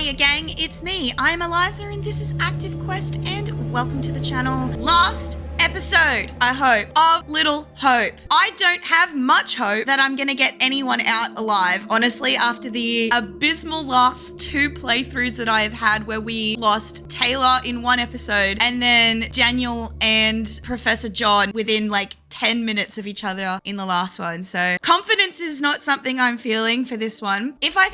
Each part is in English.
Hiya gang, it's me. I'm Eliza and this is Active Quest and welcome to the channel. Last episode, I hope, of Little Hope. I don't have much hope that I'm gonna get anyone out alive, honestly, after the abysmal last two playthroughs that I have had where we lost Taylor in one episode and then Daniel and Professor John within like 10 minutes of each other in the last one. So confidence is not something I'm feeling for this one. If I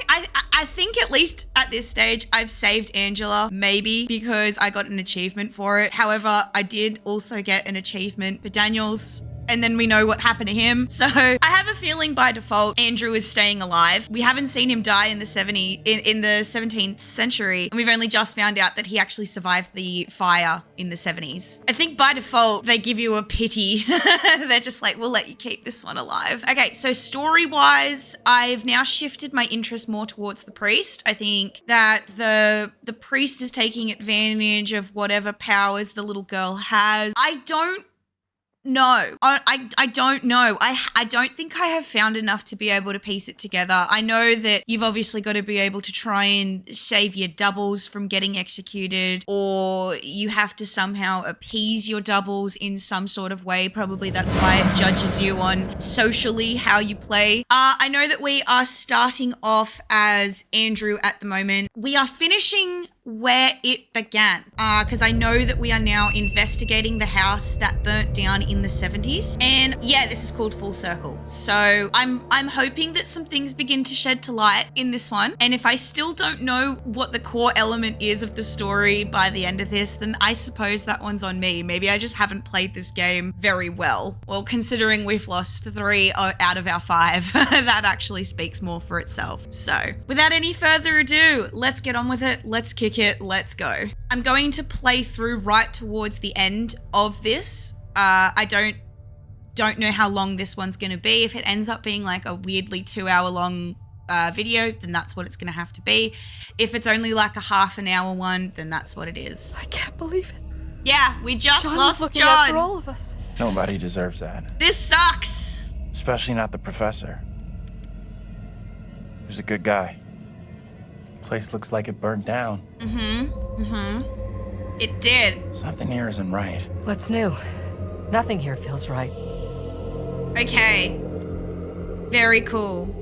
think at least at this stage I've saved Angela, maybe because I got an achievement for it. However, I did also get an achievement for Daniel's, and then we know what happened to him. So I have a feeling by default Andrew is staying alive. We haven't seen him die in the 17th century, and we've only just found out that he actually survived the fire in the 70s. I think by default they give you a pity. They're just like, we'll let you keep this one alive. Okay, so story-wise, I've now shifted my interest more towards the priest. I think that the priest is taking advantage of whatever powers the little girl has. I don't know. I don't know. I don't think I have found enough to be able to piece it together. I know that you've obviously got to be able to try and save your doubles from getting executed, or you have to somehow appease your doubles in some sort of way. Probably that's why it judges you on socially how you play. I know that we are starting off as Andrew at the moment. We are finishing where it began, because I know that we are now investigating the house that burnt down in the 70s, and yeah, this is called Full Circle. So I'm hoping that some things begin to shed to light in this one, and if I still don't know what the core element is of the story by the end of this, then I suppose that one's on me. Maybe I just haven't played this game very well. Well, considering we've lost 3 out of our 5, that actually speaks more for itself. So without any further ado, let's get on with it. Let's kick it. Let's go. I'm going to play through right towards the end of this. I don't know how long this one's going to be. If it ends up being like a weirdly 2-hour long video, then that's what it's going to have to be. If it's only like a half an hour one, then that's what it is. I can't believe it. Yeah, we just John lost was looking John. out for all of us. Nobody deserves that. This sucks. Especially not the professor. He was a good guy. Place looks like it burned down. It did. Something here isn't right. What's new? Nothing here feels right. Okay. Very cool.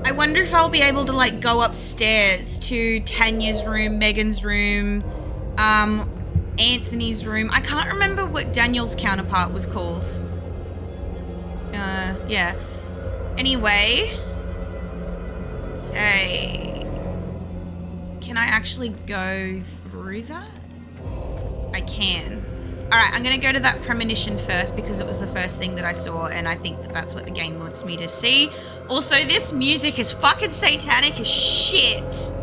I wonder if I'll be able to like go upstairs to Tanya's room, Megan's room, Anthony's room. I can't remember what Daniel's counterpart was called. Yeah. Anyway. Okay. Can I actually go through that? I can. Alright, I'm gonna go to that premonition first because it was the first thing that I saw, and I think that that's what the game wants me to see. Also, this music is fucking satanic as shit.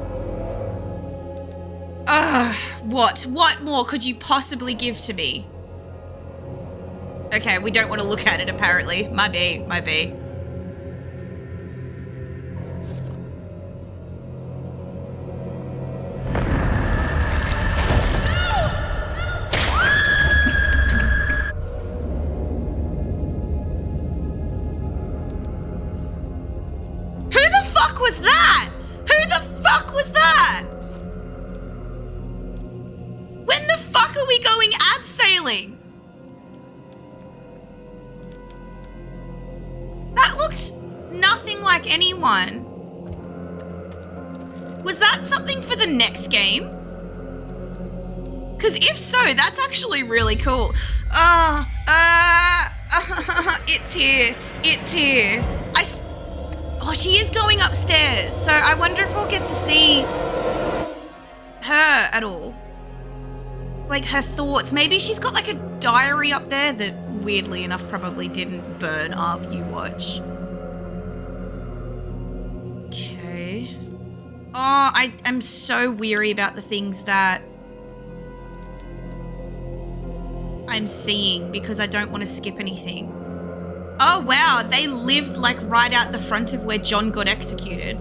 Ugh, what? What more could you possibly give to me? Okay, we don't want to look at it apparently. Might be. When the fuck are we going abseiling? That looked nothing like anyone. Was that something for the next game? Because if so, that's actually really cool. It's here. It's here. Oh, she is going upstairs. So I wonder if we'll get to see her at all. Like her thoughts. Maybe she's got like a diary up there that weirdly enough probably didn't burn up. You watch. Okay. Oh, I'm so weary about the things that I'm seeing because I don't want to skip anything. Oh wow, they lived like right out the front of where John got executed.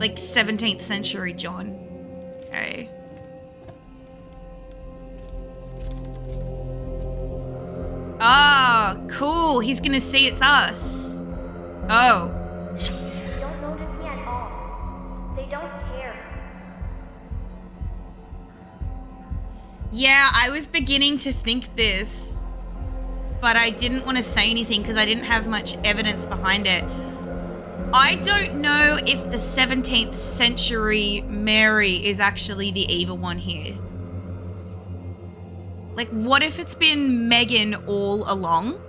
Like 17th century John. Okay. Oh, cool. He's gonna see it's us. Oh. Yeah, I was beginning to think this, but I didn't want to say anything because I didn't have much evidence behind it. I don't know if the 17th century Mary is actually the evil one here. Like, what if it's been Megan all along?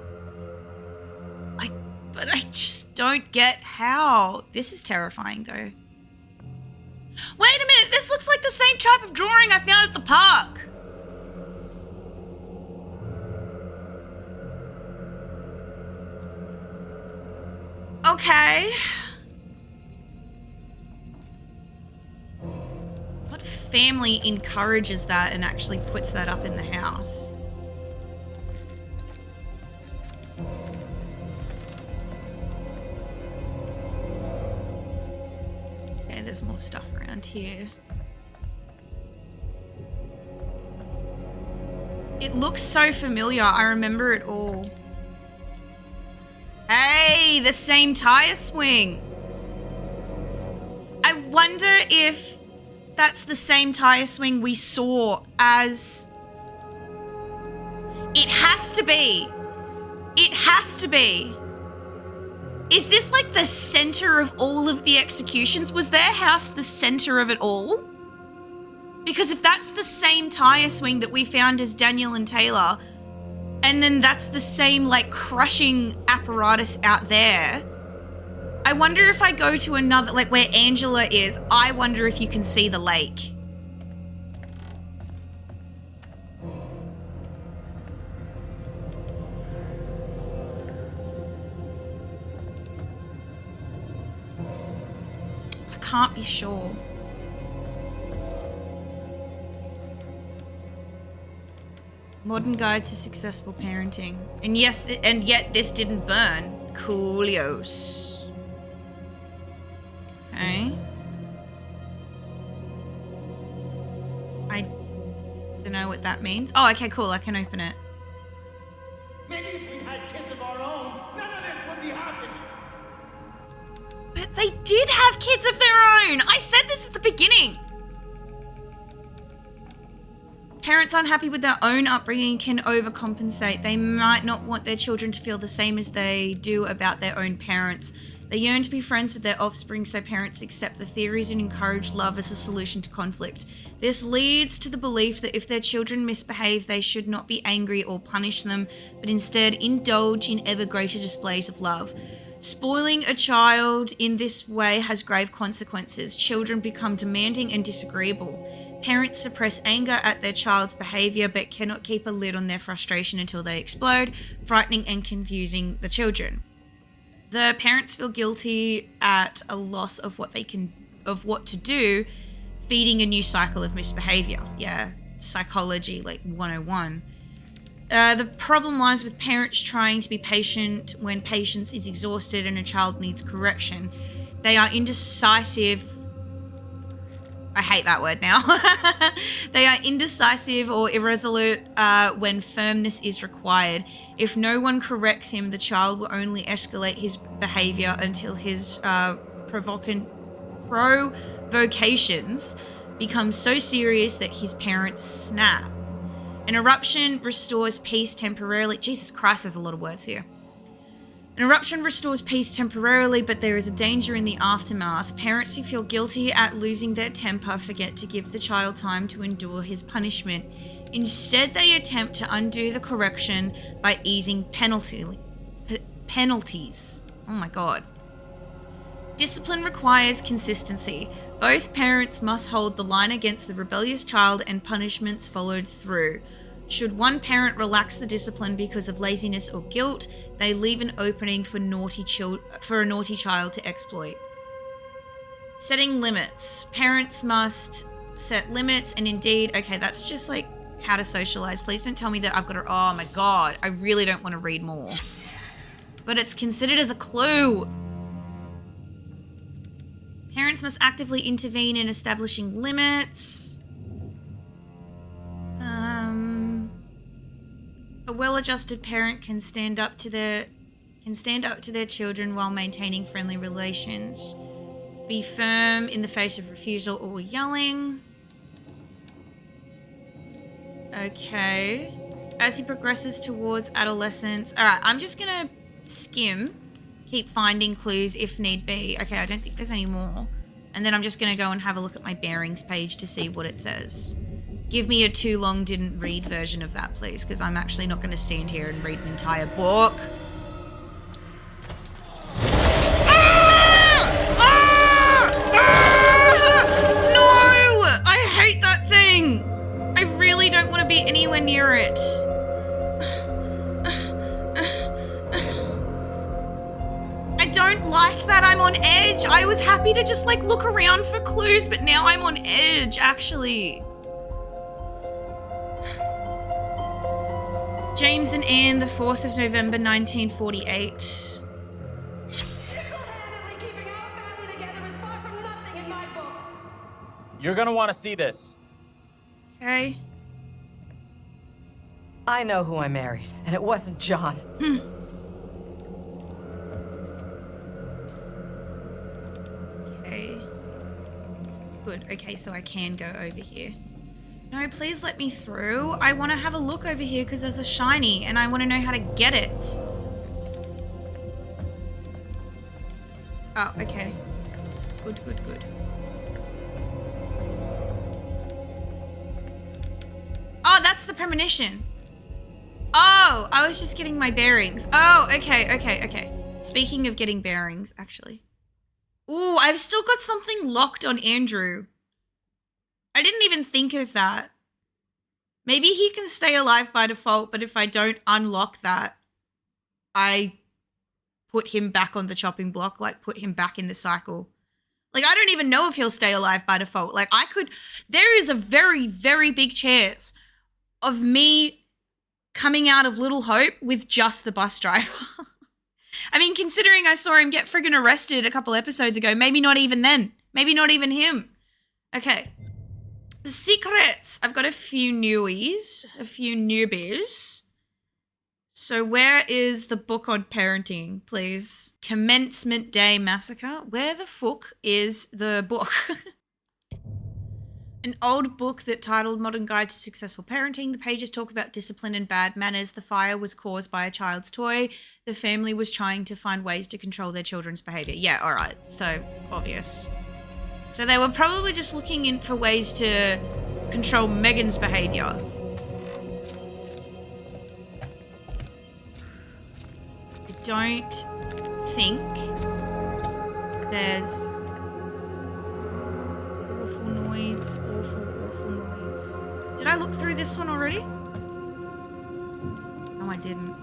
But I just don't get how. This is terrifying, though. Wait a minute, this looks like the same type of drawing I found at the park. Okay. What family encourages that and actually puts that up in the house? Okay, there's more stuff around here. It looks so familiar. I remember it all. Hey, the same tire swing. I wonder if that's the same tire swing we saw as... It has to be. It has to be. Is this like the center of all of the executions? Was their house the center of it all? Because if that's the same tire swing that we found as Daniel and Taylor, and then that's the same like crushing apparatus out there, I wonder if I go to another, like where Angela is, I wonder if you can see the lake. I can't be sure. Modern Guide to Successful Parenting. And yes, and yet this didn't burn. Coolios. Okay. I don't know what that means. Oh, okay, cool. I can open it. Maybe if we had kids of our own, none of this would be happening. But they did have kids of their own. I said this at the beginning. Parents unhappy with their own upbringing can overcompensate. They might not want their children to feel the same as they do about their own parents. They yearn to be friends with their offspring, so parents accept the theories and encourage love as a solution to conflict. This leads to the belief that if their children misbehave, they should not be angry or punish them, but instead indulge in ever greater displays of love. Spoiling a child in this way has grave consequences. Children become demanding and disagreeable. Parents suppress anger at their child's behavior but cannot keep a lid on their frustration until they explode, frightening and confusing the children. The parents feel guilty at a loss of what to do, feeding a new cycle of misbehavior. Yeah, psychology like 101. The problem lies with parents trying to be patient when patience is exhausted and a child needs correction. They are indecisive. I hate that word now. They are indecisive or irresolute when firmness is required. If no one corrects him, the child will only escalate his behavior until his provocations become so serious that his parents snap. An eruption restores peace temporarily. Jesus Christ, there's a lot of words here. An eruption restores peace temporarily, but there is a danger in the aftermath. Parents who feel guilty at losing their temper forget to give the child time to endure his punishment. Instead, they attempt to undo the correction by easing penalties. Oh my God. Discipline requires consistency. Both parents must hold the line against the rebellious child and punishments followed through. Should one parent relax the discipline because of laziness or guilt, they leave an opening for a naughty child to exploit. Setting limits. Parents must set limits, and indeed, okay, that's just like how to socialize. Please don't tell me that I've got to, oh my God, I really don't want to read more. But it's considered as a clue. Parents must actively intervene in establishing limits. A well-adjusted parent can stand up to their children while maintaining friendly relations. Be firm in the face of refusal or yelling. Okay. As he progresses towards adolescence. All right, I'm just going to skim. Keep finding clues if need be. Okay, I don't think there's any more. And then I'm just going to go and have a look at my bearings page to see what it says. Give me a too long didn't read version of that, please, because I'm actually not going to stand here and read an entire book. No! I hate that thing! I really don't want to be anywhere near it. I don't like that I'm on edge. I was happy to just like look around for clues, but now I'm on edge, actually. James and Anne, the 4th of November, 1948. You're gonna want to see this. Okay. I know who I married, and it wasn't John. Okay. Good. Okay, so I can go over here. No, please let me through. I want to have a look over here because there's a shiny and I want to know how to get it. Oh, okay. Good, good, good. Oh, that's the premonition. Oh, I was just getting my bearings. Oh, okay, okay, okay. Speaking of getting bearings, actually. Ooh, I've still got something locked on Andrew. I didn't even think of that. Maybe he can stay alive by default, but if I don't unlock that, I put him back on the chopping block, like put him back in the cycle. Like, I don't even know if he'll stay alive by default. Like, there is a very, very big chance of me coming out of Little Hope with just the bus driver. I mean, considering I saw him get friggin' arrested a couple episodes ago, maybe not even then. Maybe not even him. Okay. Secrets. I've got a few newies, a few newbies. So where is the book on parenting, please? Commencement Day Massacre. Where the fuck is the book? An old book that titled Modern Guide to Successful Parenting. The pages talk about discipline and bad manners. The fire was caused by a child's toy. The family was trying to find ways to control their children's behavior. Yeah, all right. So obvious. So they were probably just looking in for ways to control Megan's behavior. I don't think there's awful noise, awful noise. Did I look through this one already? No, I didn't.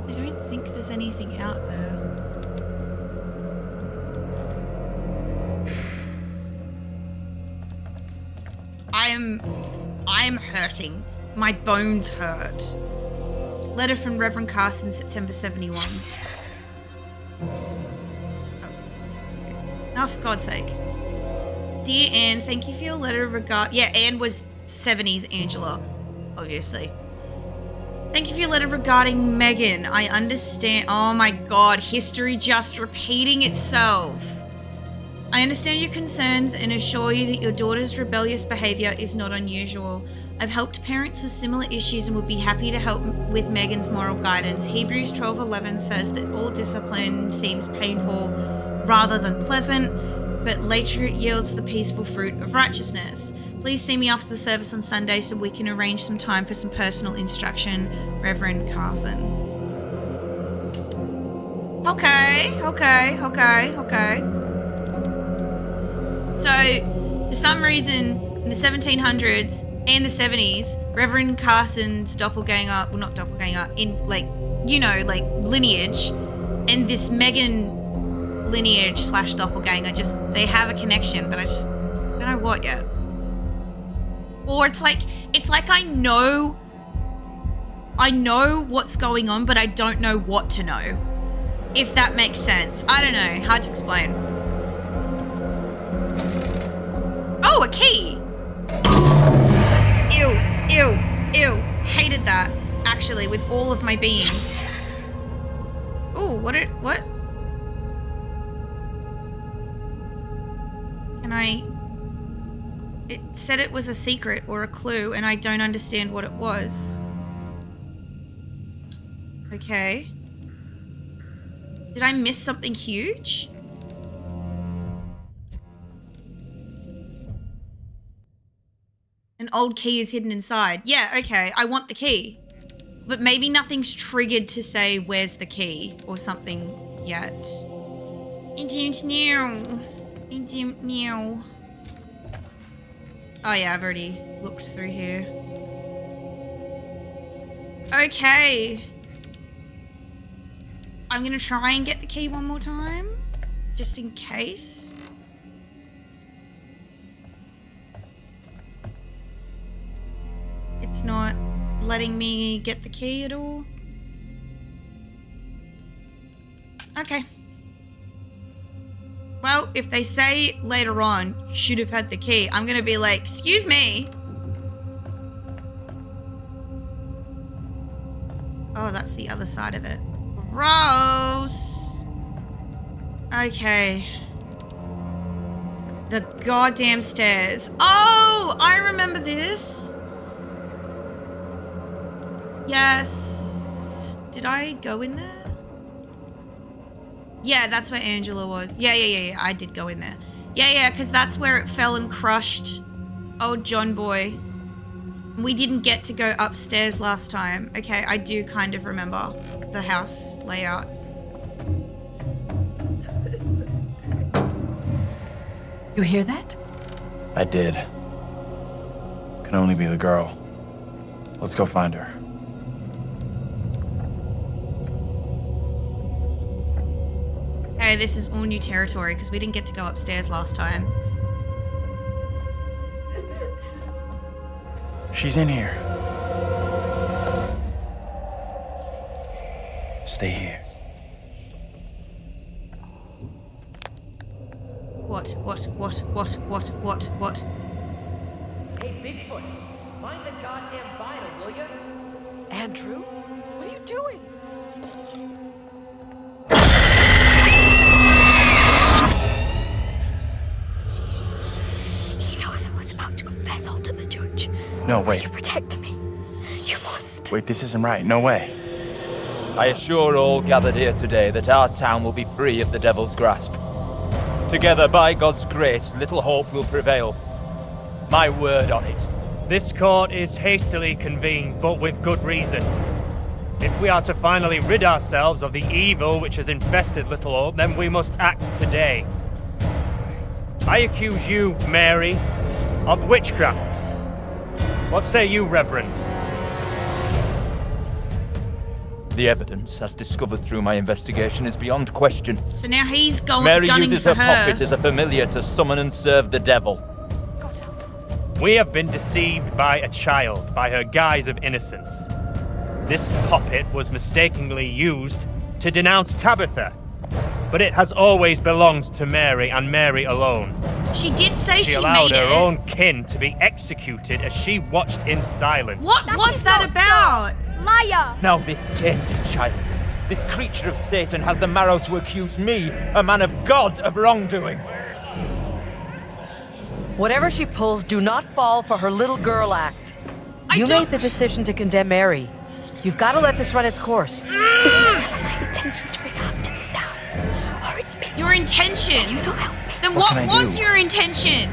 I don't think there's anything out there. I'm hurting. My bones hurt. Letter from Reverend Carson, September 71. Oh, for God's sake. Dear Anne, thank you for your letter Yeah, Anne was 70s Angela, obviously. Thank you for your letter regarding Megan. I understand. Oh my God, history just repeating itself. I understand your concerns and assure you that your daughter's rebellious behavior is not unusual. I've helped parents with similar issues and would be happy to help with Megan's moral guidance. Hebrews 12:11 says that all discipline seems painful rather than pleasant, but later it yields the peaceful fruit of righteousness. Please see me after the service on Sunday so we can arrange some time for some personal instruction, Reverend Carson. Okay. So, for some reason, in the 1700s and the 70s, Reverend Carson's doppelganger, well, not doppelganger, in, like, you know, like, lineage, and this Megan lineage / doppelganger, just, they have a connection, but I just don't know what yet. Or it's like I know what's going on, but I don't know what to know. If that makes sense. I don't know. Hard to explain. Oh, a key! Ew. Hated that, actually, with all of my being. Ooh, what? It said it was a secret or a clue, and I don't understand what it was. Okay. Did I miss something huge? An old key is hidden inside. Yeah, okay, I want the key. But maybe nothing's triggered to say where's the key or something yet. I don't know. I don't know. Oh yeah, I've already looked through here. Okay. I'm gonna try and get the key one more time, just in case. It's not letting me get the key at all. Okay. Well, if they say later on, you should have had the key, I'm gonna be like, excuse me. Oh, that's the other side of it. Gross. Okay. The goddamn stairs. Oh, I remember this. Yes. Did I go in there? Yeah, that's where Angela was. Yeah, I did go in there. Yeah, because that's where it fell and crushed old John Boy. We didn't get to go upstairs last time. Okay, I do kind of remember the house layout. You hear that? I did. Can only be the girl. Let's go find her. Okay, this is all new territory because we didn't get to go upstairs last time. She's in here. Stay here. What? Hey, Bigfoot, find the goddamn vinyl, will ya? Andrew? What are you doing? He knows I was about to confess all to the judge. No, Will wait. you protect me? You must. Wait, this isn't right. No way. I assure all gathered here today that our town will be free of the devil's grasp. Together, by God's grace, little hope will prevail. My word on it. This court is hastily convened, but with good reason. If we are to finally rid ourselves of the evil which has infested Little Hope, then we must act today. I accuse you, Mary, of witchcraft. What say you, Reverend? The evidence, as discovered through my investigation, is beyond question. So now he's going Mary gunning uses for her puppet as a familiar to summon and serve the devil. We have been deceived by a child, by her guise of innocence. This puppet was mistakenly used to denounce Tabitha, but it has always belonged to Mary and Mary alone. She did say She she allowed made her it. own kin to be executed as she watched in silence. What was that about? Liar! Now this tainted child, this creature of Satan, has the marrow to accuse me, a man of God, of wrongdoing. Whatever she pulls, do not fall for her little girl act. You don't- made the decision to condemn Mary. You've got to let this run its course. It was never my intention to bring harm to this town. Or its people. Your intention? You not help me. Then What what can I was do? your intention?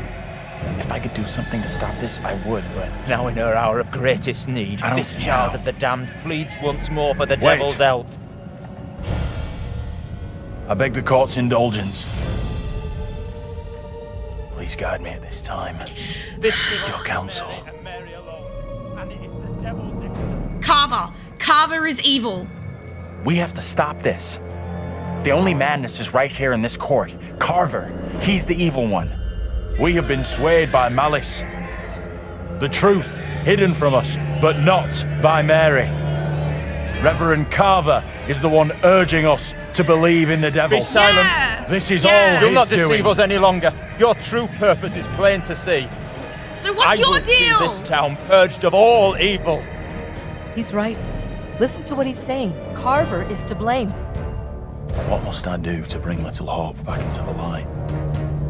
If I could do something to stop this, I would, but... Now in her hour of greatest need, I don't this see child how. of the damned pleads once more for the Wait. devil's help. I beg the court's indulgence. Please guide me at this time. Seek your counsel. And Mary alone. And it is the devil's... Carver. Carver is evil. We have to stop this. The only madness is right here in this court. Carver, he's the evil one. We have been swayed by malice. The truth hidden from us, but not by Mary. Reverend Carver is the one urging us to believe in the devil. Be silent. Yeah. This is Yeah. all You'll his not deceive doing. us any longer. Your true purpose is plain to see. So what's I your will deal? see this town purged of all evil. He's right. Listen to what he's saying. Carver is to blame. What must I do to bring Little Hope back into the light?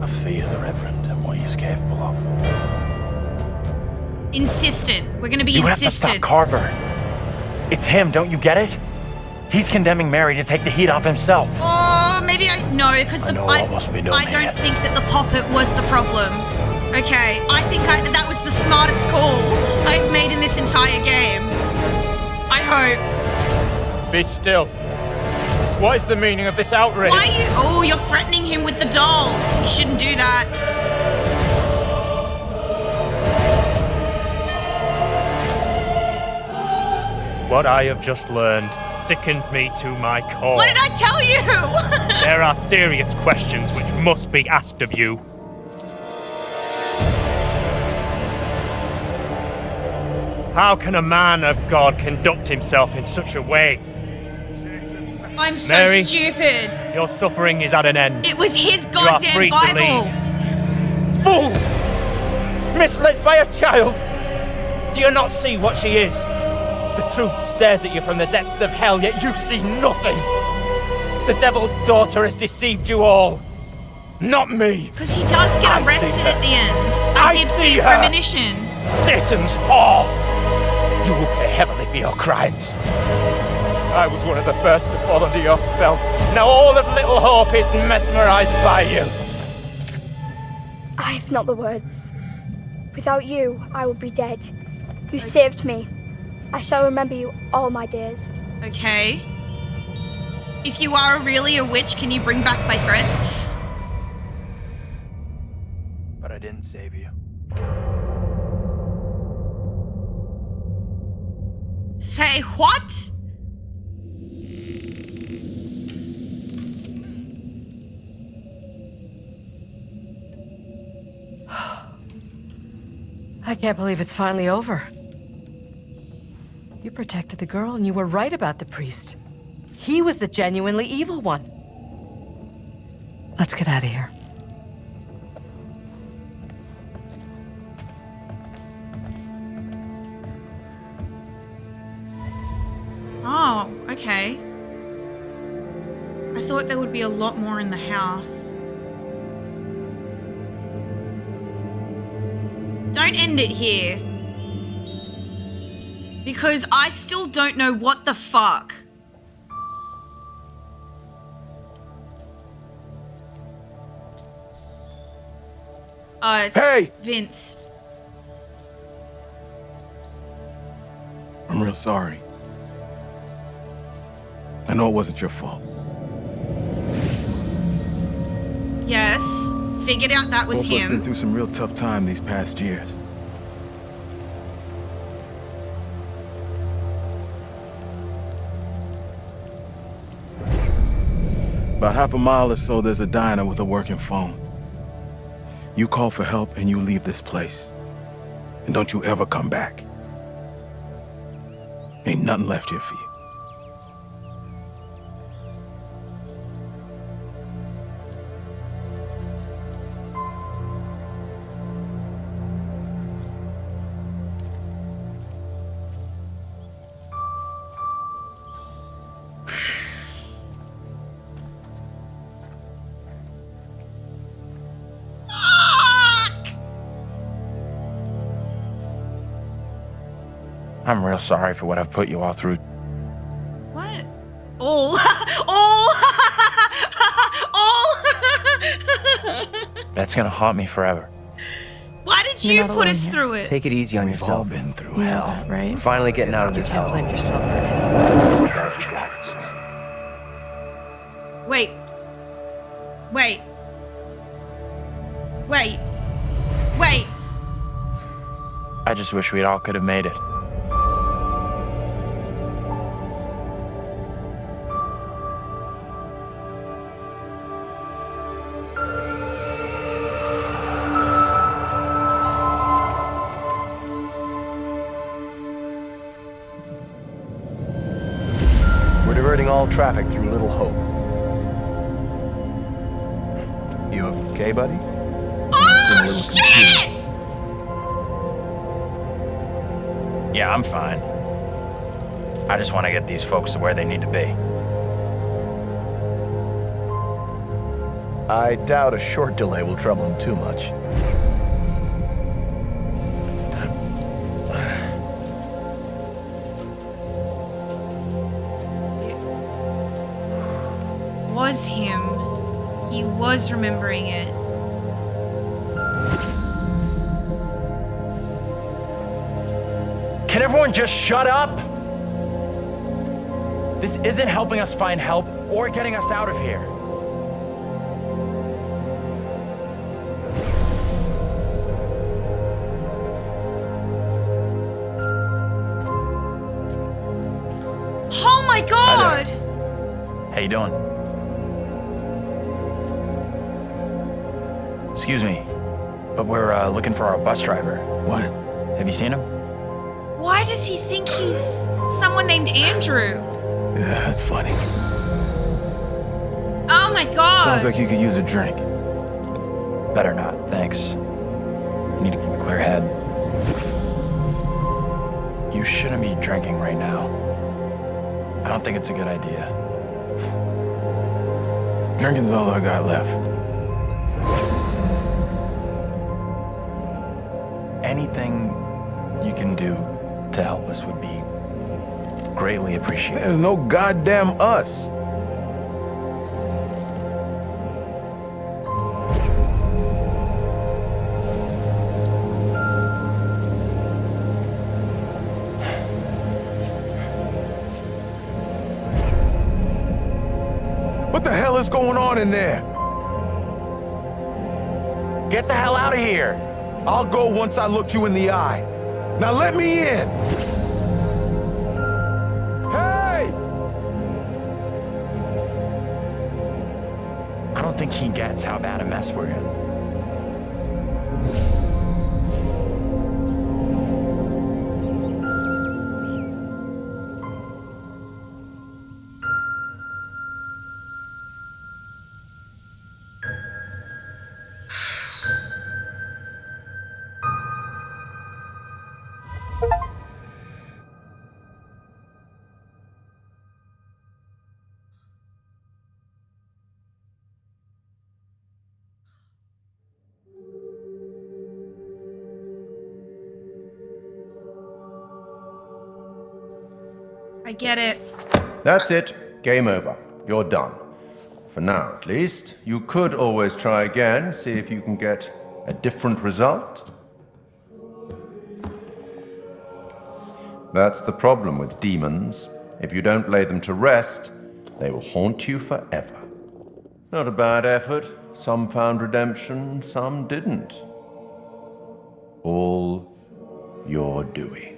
I fear the Reverend and what he's capable of. Insistent. We're gonna be You have to insistent. stop Carver. It's him, don't you get it? He's condemning Mary to take the heat off himself. Oh, maybe no, because I know what must be done I don't here. think that the poppet was the problem. Okay, I think that was the smartest call I've made in this entire game. I hope. Be still. What is the meaning of this outrage? Why are you? Oh, you're threatening him with the doll. You shouldn't do that. What I have just learned sickens me to my core. What did I tell you? There are serious questions which must be asked of you. How can a man of God conduct himself in such a way? I'm so Mary? stupid. Your suffering is at an end. It was his are goddamn free to Bible. Fool! Misled by a child! Do you not see what she is? The truth stares at you from the depths of hell, yet you see nothing! The devil's daughter has deceived you all! Not me! Because he does get I see arrested her. at the end. I did see see her. premonition. Satan's whore! You will pay heavily for your crimes. I was one of the first to fall under your spell. Now all of Little Hope is mesmerized by you. I have not the words. Without you, I would be dead. You saved me. I shall remember you all my days. Okay. If you are really a witch, can you bring back my friends? But I didn't save you. Say what? I can't believe it's finally over. You protected the girl, and you were right about the priest. He was the genuinely evil one. Let's get out of here. Oh, okay. I thought there would be a lot more in the house. Don't end it here. Because I still don't know what the fuck. It's Hey! Vince. I'm real sorry. I know it wasn't your fault. Yes. Figured out that was Both of us been him. through some real tough time these past years. About half a mile or so, there's a diner with a working phone. You call for help and you leave this place. And don't you ever come back. Ain't nothing left here for you. I'm real sorry for what I've put you all through. What? All. All. All. That's gonna haunt me forever. Why did You're you not put alone us here. through it? Take it easy on We've all yourself. been through You know hell. that, right? We're finally getting out of You this can't hell. blame yourself. Wait. Wait. Wait. Wait. I just wish we all could have made it. We're diverting all traffic through Little Hope. You okay, buddy? Oh, shit! Yeah, I'm fine. I just want to get these folks to where they need to be. I doubt a short delay will trouble him too much. was him. He was remembering it. Can everyone just shut up? This isn't helping us find help or getting us out of here. Oh my god! How you doing? Excuse me, but we're looking for our bus driver. What? Have you seen him? Why does he think he's someone named Andrew? Yeah, that's funny. Oh my god! Sounds like you could use a drink. Better not, thanks. I need to keep a clear head. You shouldn't be drinking right now. I don't think it's a good idea. Drinking's all I got left. Anything you can do to help us would be greatly appreciated. There's no goddamn us. What the hell is going on in there? Get the hell out of here! I'll go once I look you in the eye. Now let me in! Hey! I don't think he gets how bad a mess we're in. I get it. That's it. Game over. You're done. For now, at least. You could always try again, see if you can get a different result. That's the problem with demons. If you don't lay them to rest, they will haunt you forever. Not a bad effort. Some found redemption, some didn't. All your doing.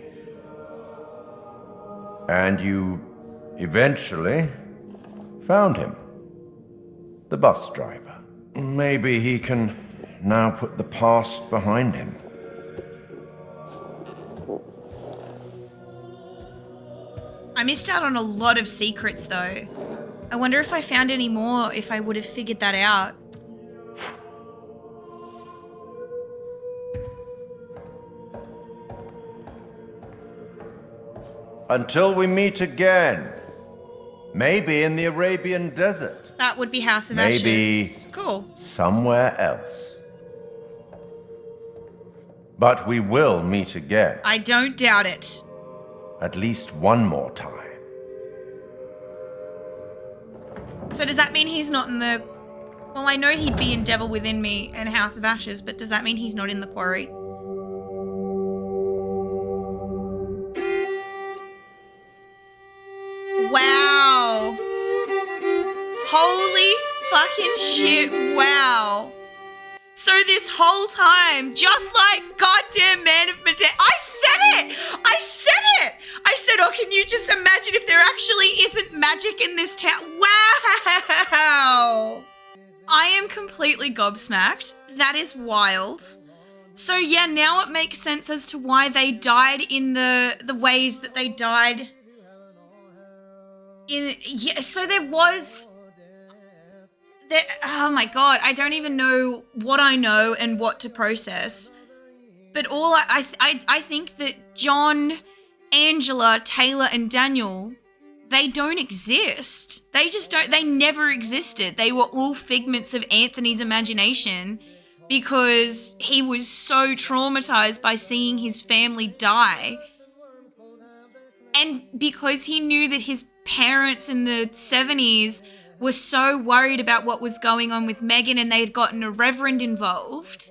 And you eventually found him. The bus driver. Maybe he can now put the past behind him. I missed out on a lot of secrets though. I wonder if I found any more, if I would have figured that out. Until we meet again. Maybe in the Arabian desert. That would be House of Maybe Ashes. Cool. somewhere else. But we will meet again. I don't doubt it. At least one more time. So does that mean he's not in the... Well, I know he'd be in Devil Within Me and House of Ashes, but does that mean he's not in the quarry? Wow. Holy fucking shit, wow. So this whole time, just like goddamn Man of Medan, I said it! I said it! I said, oh, can you just imagine if there actually isn't magic in this town? Wow! I am completely gobsmacked. That is wild. So yeah, now it makes sense as to why they died in the ways that they died. Yeah, so there was... oh my god, I don't even know what I know and what to process. But all I think that John, Angela, Taylor, and Daniel, they don't exist. They just don't, they never existed. They were all figments of Anthony's imagination because he was so traumatized by seeing his family die. And because he knew that his parents in the 70s were so worried about what was going on with Megan and they had gotten a reverend involved,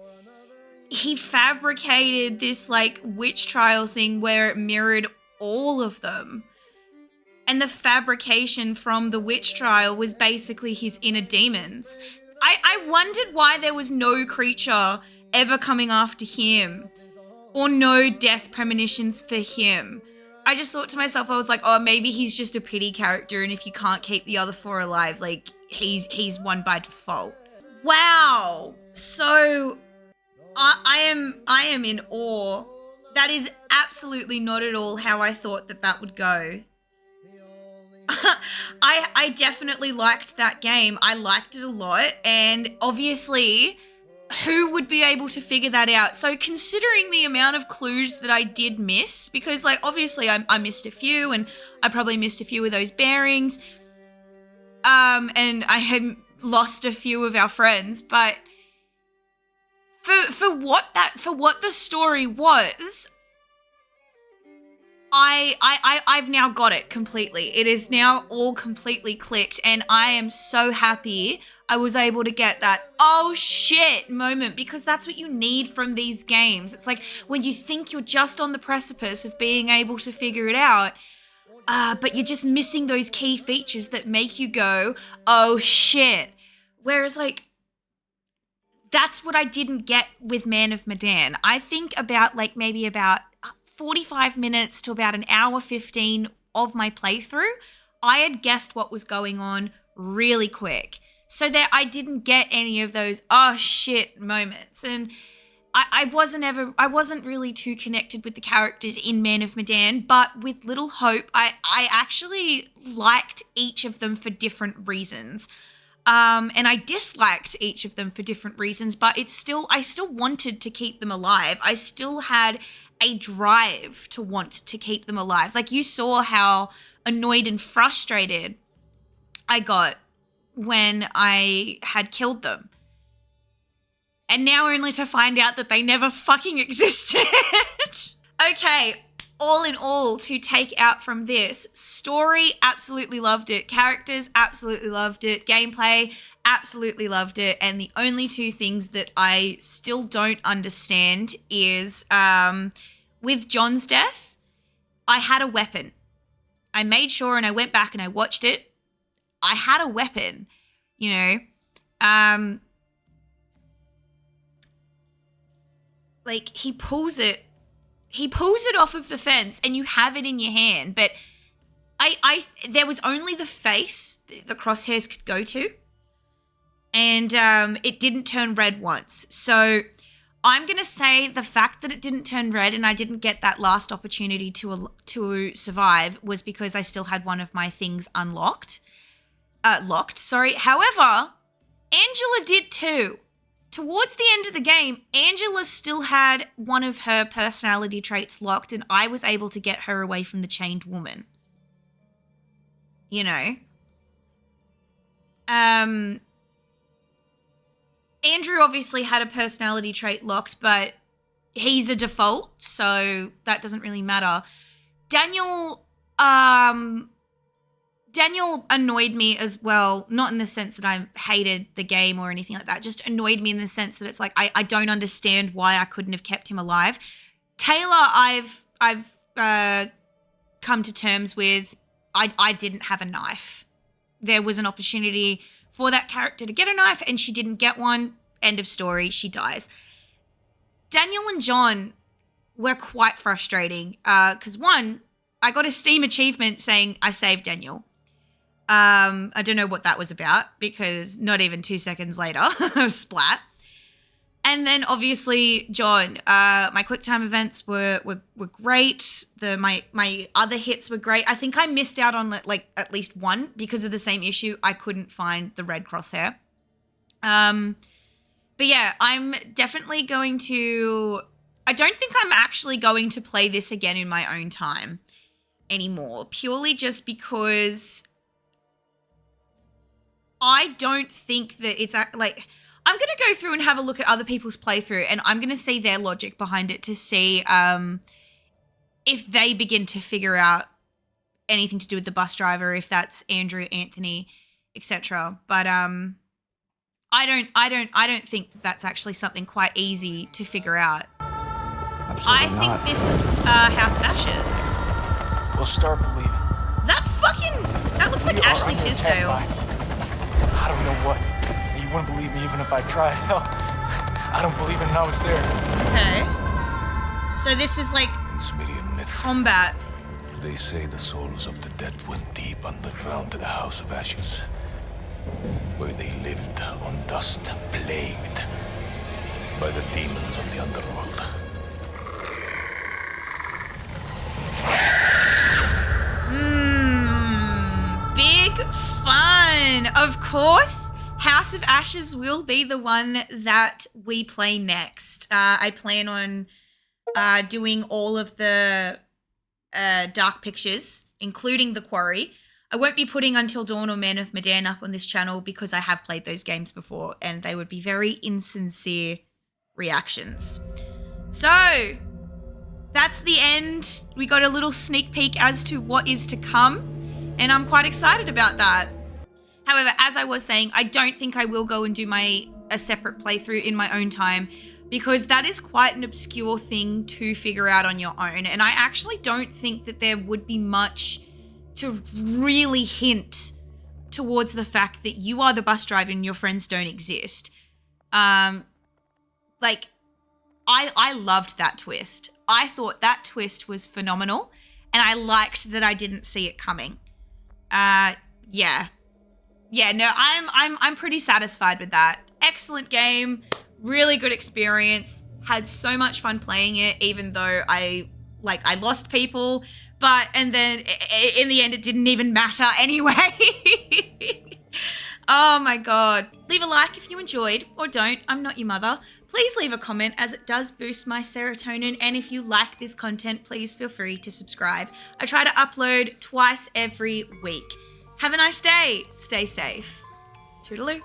he fabricated this like witch trial thing where it mirrored all of them. And the fabrication from the witch trial was basically his inner demons. I wondered why there was no creature ever coming after him or no death premonitions for him. I just thought to myself, I was like, oh, maybe he's just a pity character, and if you can't keep the other four alive, like, he's one by default. Wow. So I am in awe. That is absolutely not at all how I thought that would go. I definitely liked that game. I liked it a lot, and obviously, who would be able to figure that out? So considering the amount of clues that I did miss, because like obviously I missed a few, and I probably missed a few of those bearings, and I had lost a few of our friends, but for what the story was, I've now got it completely. It is now all completely clicked, and I am so happy I was able to get that oh shit moment, because that's what you need from these games. It's like when you think you're just on the precipice of being able to figure it out, but you're just missing those key features that make you go, oh shit. Whereas like, that's what I didn't get with Man of Medan. I think about like maybe about 45 minutes to about an hour 15 of my playthrough, I had guessed what was going on really quick. So that I didn't get any of those oh shit moments. And I wasn't really too connected with the characters in Man of Medan, but with Little Hope, I actually liked each of them for different reasons. And I disliked each of them for different reasons, but I still wanted to keep them alive. I still had a drive to want to keep them alive. Like you saw how annoyed and frustrated I got when I had killed them. And now only to find out that they never fucking existed. Okay, all in all, to take out from this, story, absolutely loved it. Characters, absolutely loved it. Gameplay, absolutely loved it. And the only two things that I still don't understand is with John's death, I had a weapon. I made sure, and I went back and I watched it. I had a weapon, you know. Like he pulls it off of the fence and you have it in your hand, but there was only the face the crosshairs could go to, and it didn't turn red once. So I'm going to say the fact that it didn't turn red and I didn't get that last opportunity to survive was because I still had one of my things locked. However, Angela did too. Towards the end of the game, Angela still had one of her personality traits locked, and I was able to get her away from the chained woman. You know? Andrew obviously had a personality trait locked, but he's a default, so that doesn't really matter. Daniel annoyed me as well, not in the sense that I hated the game or anything like that, just annoyed me in the sense that it's like I don't understand why I couldn't have kept him alive. Taylor, I've come to terms with, I didn't have a knife. There was an opportunity for that character to get a knife and she didn't get one. End of story, she dies. Daniel and John were quite frustrating because one, I got a Steam achievement saying I saved Daniel. I don't know what that was about because not even 2 seconds later, splat. And then obviously John, my QuickTime events were great. My other hits were great. I think I missed out on like at least one because of the same issue. I couldn't find the red crosshair. But yeah, I'm definitely going to, I don't think I'm actually going to play this again in my own time anymore, purely just because I don't think that it's like, I'm going to go through and have a look at other people's playthrough and I'm going to see their logic behind it to see if they begin to figure out anything to do with the bus driver, if that's Andrew, Anthony, etc. But I don't think that that's actually something quite easy to figure out. Absolutely I think not. this is House of Ashes. We'll start believing. Is that fucking? That looks like We are Ashley under attack Tisdale. by, I don't know what. You wouldn't believe me even if I tried. Hell, I don't believe it now it's there. Okay. So this is like In Sumerian myth, combat. they say the souls of the dead went deep underground to the House of Ashes, where they lived on dust, plagued by the demons of the underworld. Big fun. Of course, House of Ashes will be the one that we play next. I plan on doing all of the Dark Pictures, including The Quarry. I won't be putting Until Dawn or Men of Medan up on this channel because I have played those games before and they would be very insincere reactions. So, that's the end. We got a little sneak peek as to what is to come, and I'm quite excited about that. However, as I was saying, I don't think I will go and do a separate playthrough in my own time because that is quite an obscure thing to figure out on your own, and I actually don't think that there would be much to really hint towards the fact that you are the bus driver and your friends don't exist. Like, I loved that twist. I thought that twist was phenomenal, and I liked that I didn't see it coming. Yeah, no, I'm pretty satisfied with that. Excellent game, really good experience. Had so much fun playing it, even though I lost people, and then in the end it didn't even matter anyway. Oh my god. Leave a like if you enjoyed, or don't, I'm not your mother. Please leave a comment as it does boost my serotonin, and if you like this content, please feel free to subscribe. I try to upload twice every week. Have a nice day. Stay safe. Toodaloo.